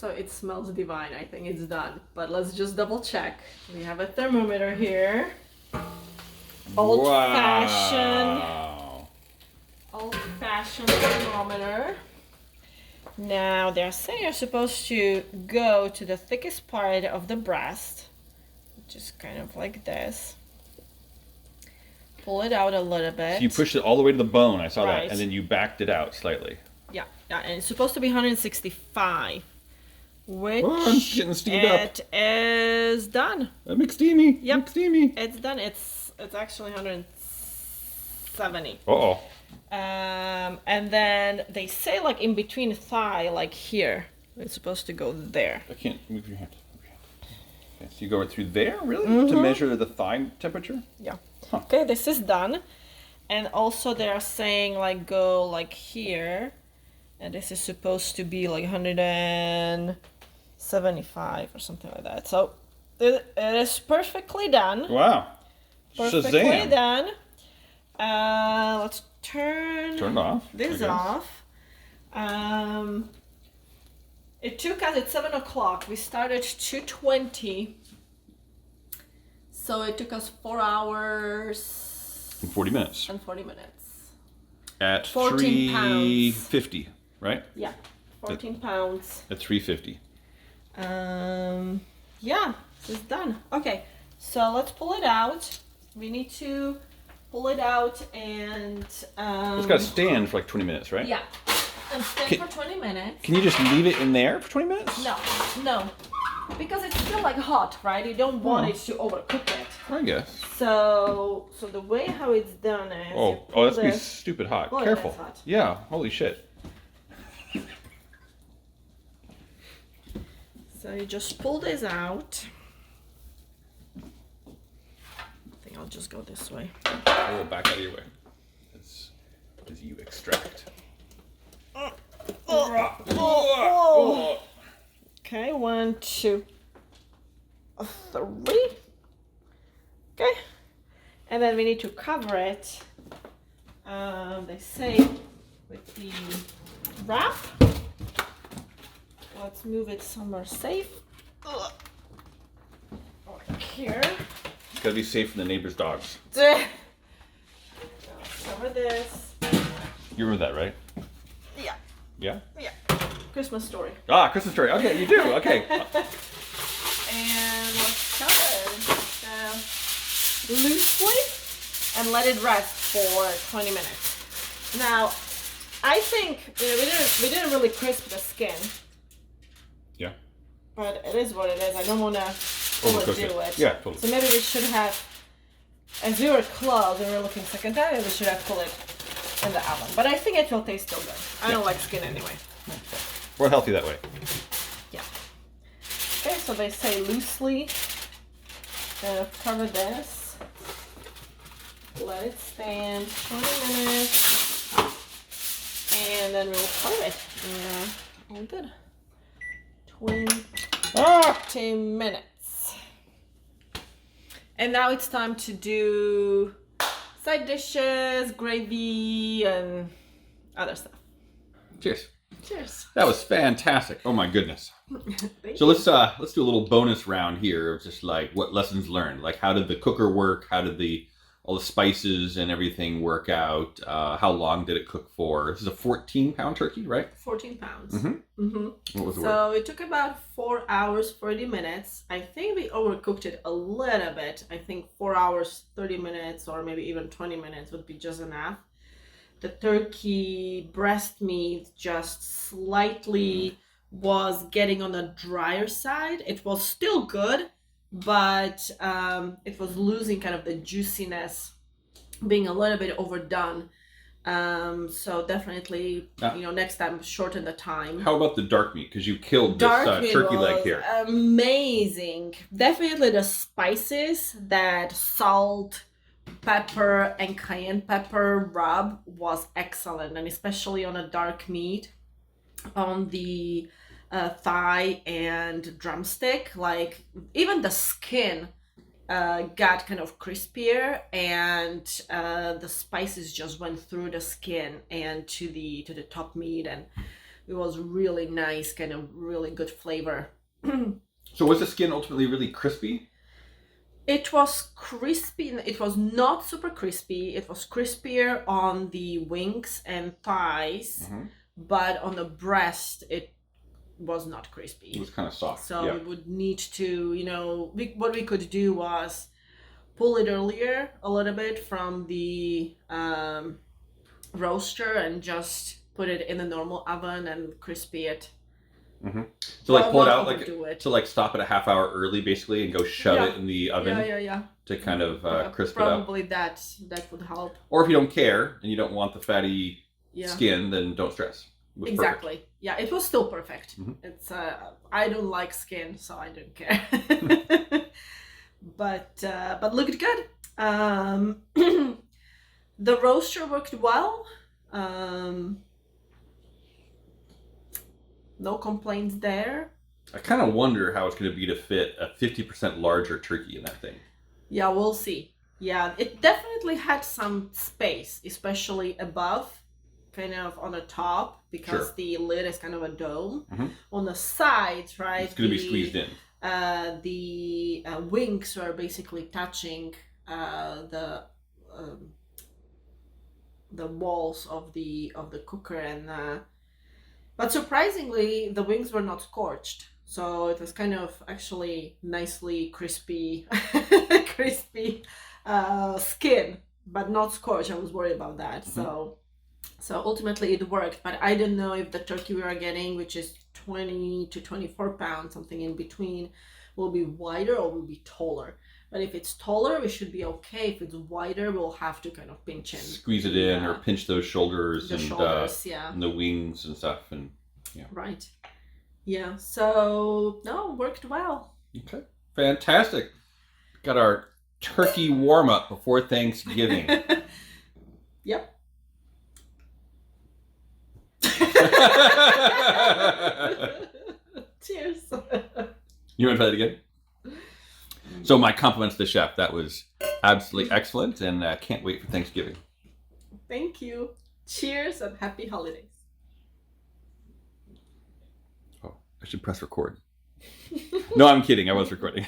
So it smells divine. I think it's done. But let's just double check. We have a thermometer here. Old-fashioned thermometer. Now they're saying you're supposed to go to the thickest part of the breast, which is kind of like this. Pull it out a little bit. So you pushed it all the way to the bone, I saw Right. that, and then you backed it out slightly. Yeah, and it's supposed to be 165, which Oh, I'm getting steamed up. it is done. McSteamy. Yep. McSteamy. It's done. It's actually 170. Uh-oh. And then they say like in between thigh, like here, it's supposed to go there. I can't move your hand. Okay, so you go right through there, really? To measure the thigh temperature? Yeah. Huh. Okay, this is done. And also they are saying like go like here, and this is supposed to be like 175 or something like that. So it is perfectly done. Wow. Perfectly Shazam. done. Let's turn it off. this off. It took us at 7 o'clock. We started 2:20. So it took us 4 hours In 40 minutes. and 40 minutes. At 14 pounds. 350, right? Yeah, 14 pounds. At 350. Yeah, this is done. Okay, so let's pull it out. We need to pull it out and It's got to stand for like 20 minutes, right? yeah, and stand for 20 minutes. Can you just leave it in there for 20 minutes? No, because it's still like hot, right? You don't want it to overcook it. I guess. So the way how it's done is you pull Oh, that's gonna be this- stupid hot. Oh, yeah, Careful. that's hot. Yeah, holy shit. So you just pull this out. I think I'll just go this way. Oh, back out of your way. As you extract. Oh. Okay, 1, 2, 3. Okay, and then we need to cover it. They say with the wrap. Let's move it somewhere safe. Like here. It's gotta be safe from the neighbor's dogs. Cover this. You remember that, right? Yeah. Yeah? Yeah. Christmas story. Ah, Christmas story. Okay, you do. Okay. And let's cover it loosely and let it rest for 20 minutes. Now, I think we didn't really crisp the skin, Yeah. but it is what it is. I don't want to Overcook overdo it. Yeah, totally. So maybe we should have, as we were close and we were looking second time, we should have put it in the oven. But I think it will taste still good. I don't like skin anyway. We're healthy that way. Yeah. Okay, so they say loosely cover this. Let it stand 20 minutes. And then we'll cover it. Yeah, all good. 20 minutes. And now it's time to do side dishes, gravy, and other stuff. Cheers. Cheers. That was fantastic. Oh my goodness. Thank So let's do a little bonus round here of just like what lessons learned. Like how did the cooker work? How did all the spices and everything work out? How long did it cook for? This is a 14-pound turkey, right? 14 pounds. What was the word? So it took about 4 hours, 40 minutes. I think we overcooked it a little bit. I think 4 hours, 30 minutes, or maybe even 20 minutes would be just enough. The turkey breast meat just slightly was getting on the drier side. It was still good, but it was losing kind of the juiciness, being a little bit overdone. So definitely, next time shorten the time. How about the dark meat? Because you killed this Meat turkey leg was here. amazing. Definitely the spices, that salt, pepper, and cayenne pepper rub was excellent, and especially on a dark meat, on the thigh and drumstick. Like even the skin got kind of crispier, and the spices just went through the skin and to the top meat, and it was really nice, kind of really good flavor. So was the skin ultimately really crispy? It was crispy. It was not super crispy. It was crispier on the wings and thighs, Mm-hmm. but on the breast, it was not It crispy. was kind of soft. So Yeah. we would need to, what we could do was pull it earlier a little bit from the roaster and just put it in the normal oven and crispy it. Mm-hmm. So like pull it out, like overdo it. to like stop it a half hour early, basically, and go shove Yeah. it in the oven Yeah. to kind of crisp it up. Probably that would help. Or if you don't care and you don't want the fatty Yeah. skin, then don't stress. It was Exactly. perfect. Yeah, it was still perfect. Mhm. It's I don't like skin, so I don't care. But looked good. The roaster worked well. No complaints there. I kind of wonder how it's going to be to fit a 50% larger turkey in that thing. Yeah, we'll see. Yeah, it definitely had some space, especially above, kind of on the top, because Sure. the lid is kind of a dome. Mhm. On the sides, right? It's going to be squeezed in. The wings were basically touching the walls of the cooker, and but surprisingly, the wings were not scorched. So it was kind of actually nicely crispy, crispy skin, but not scorched. I was worried about that. Mhm. So ultimately it worked, but I don't know if the turkey we are getting, which is 20 to 24 pounds, something in between, will be wider or will be taller. But if it's taller, we should be okay. If it's wider, we'll have to kind of pinch in. Squeeze it in or pinch those shoulders The and shoulders, yeah. and the wings and stuff. And yeah. Right. Yeah. So no, worked well. Okay. Fantastic. Got our turkey warm up before Thanksgiving. Yep. Cheers. You want to try that again? So my compliments to the chef. That was absolutely excellent, and can't wait for Thanksgiving. Thank you. Cheers and happy holidays. Oh, I should press record. No, I'm kidding. I was recording.